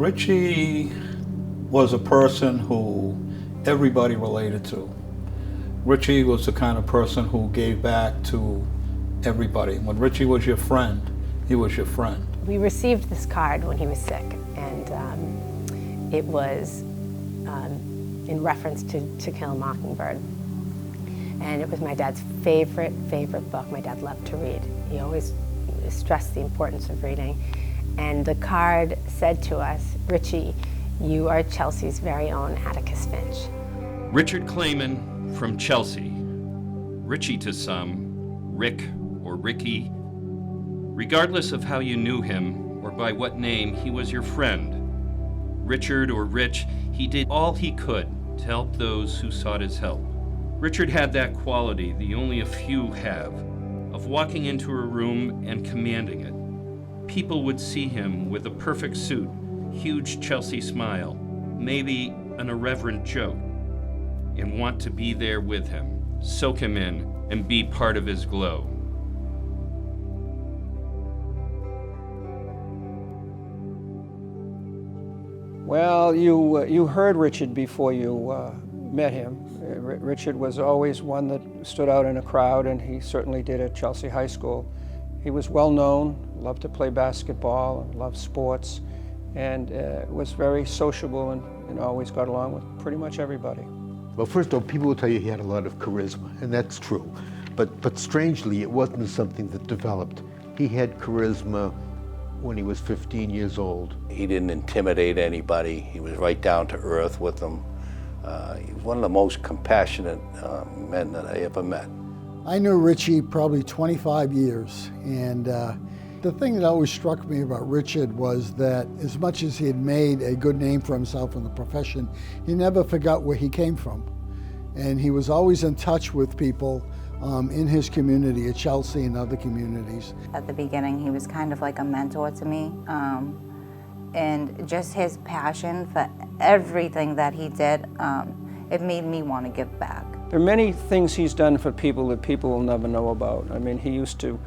Richie was a person who everybody related to. Richie was the kind of person who gave back to everybody. When Richie was your friend, he was your friend. We received this card when he was sick, and it was in reference To Kill a Mockingbird. And it was my dad's favorite book. My dad loved to read. He always stressed the importance of reading. And the card said to us, "Richie, you are Chelsea's very own Atticus Finch." Richard Clayman from Chelsea. Richie to some, Rick or Ricky. Regardless of how you knew him or by what name, he was your friend. Richard or Rich, he did all he could to help those who sought his help. Richard had that quality the only a few have, of walking into a room and commanding it. People would see him with a perfect suit, huge Chelsea smile, maybe an irreverent joke, and want to be there with him, soak him in, and be part of his glow. Well, you heard Richard before you met him. Richard was always one that stood out in a crowd, and he certainly did at Chelsea High School. He was well known, loved to play basketball, and loved sports, and was very sociable and always got along with pretty much everybody. Well, first of all, people will tell you he had a lot of charisma, and that's true. But strangely, it wasn't something that developed. He had charisma when he was 15 years old. He didn't intimidate anybody. He was right down to earth with them. He was one of the most compassionate men that I ever met. I knew Richie probably 25 years, and the thing that always struck me about Richard was that as much as he had made a good name for himself in the profession, he never forgot where he came from. And he was always in touch with people in his community at Chelsea and other communities. At the beginning, he was kind of like a mentor to me, and just his passion for everything that he did, it made me want to give back. There are many things he's done for people that people will never know about. I mean, he used to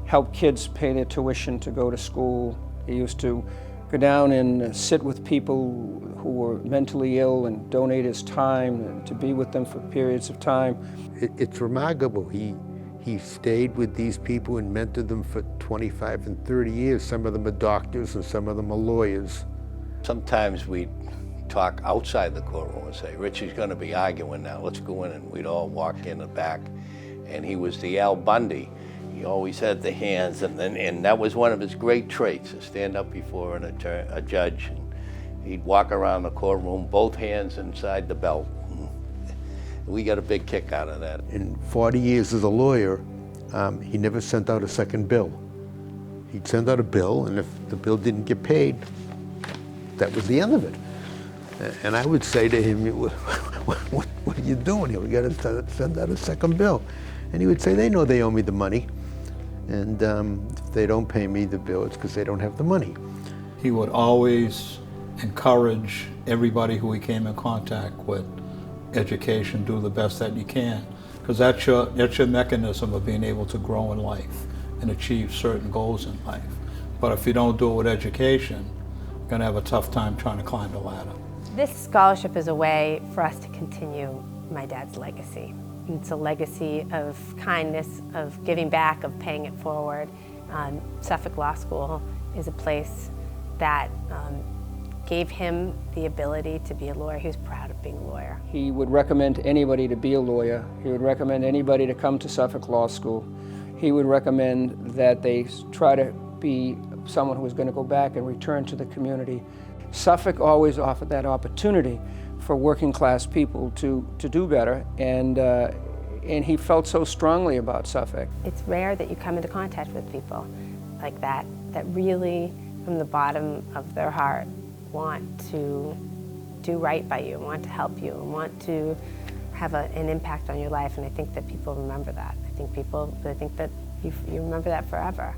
help kids pay their tuition to go to school. He used to go down and sit with people who were mentally ill and donate his time and to be with them for periods of time. It's remarkable. He stayed with these people and mentored them for 25 and 30 years. Some of them are doctors and some of them are lawyers. Sometimes we'd talk outside the courtroom and say, "Richie's going to be arguing now, let's go in," and we'd all walk in the back. And he was the Al Bundy. He always had the hands, and that was one of his great traits, to stand up before a judge. And he'd walk around the courtroom, both hands inside the belt. We got a big kick out of that. In 40 years as a lawyer, he never sent out a second bill. He'd send out a bill, and if the bill didn't get paid, that was the end of it. And I would say to him, what are you doing here? We got to send out a second bill. And he would say, "They know they owe me the money, and if they don't pay me the bill, it's because they don't have the money." He would always encourage everybody who he came in contact with, education, do the best that you can, because that's your mechanism of being able to grow in life and achieve certain goals in life. But if you don't do it with education, you're going to have a tough time trying to climb the ladder. This scholarship is a way for us to continue my dad's legacy. It's a legacy of kindness, of giving back, of paying it forward. Suffolk Law School is a place that gave him the ability to be a lawyer. He was proud of being a lawyer. He would recommend anybody to be a lawyer. He would recommend anybody to come to Suffolk Law School. He would recommend that they try to be someone who was going to go back and return to the community. Suffolk always offered that opportunity for working class people to do better, and he felt so strongly about Suffolk. It's rare that you come into contact with people like that really, from the bottom of their heart, want to do right by you, want to help you, and want to have an impact on your life. And I think that people remember that. I think that you remember that forever.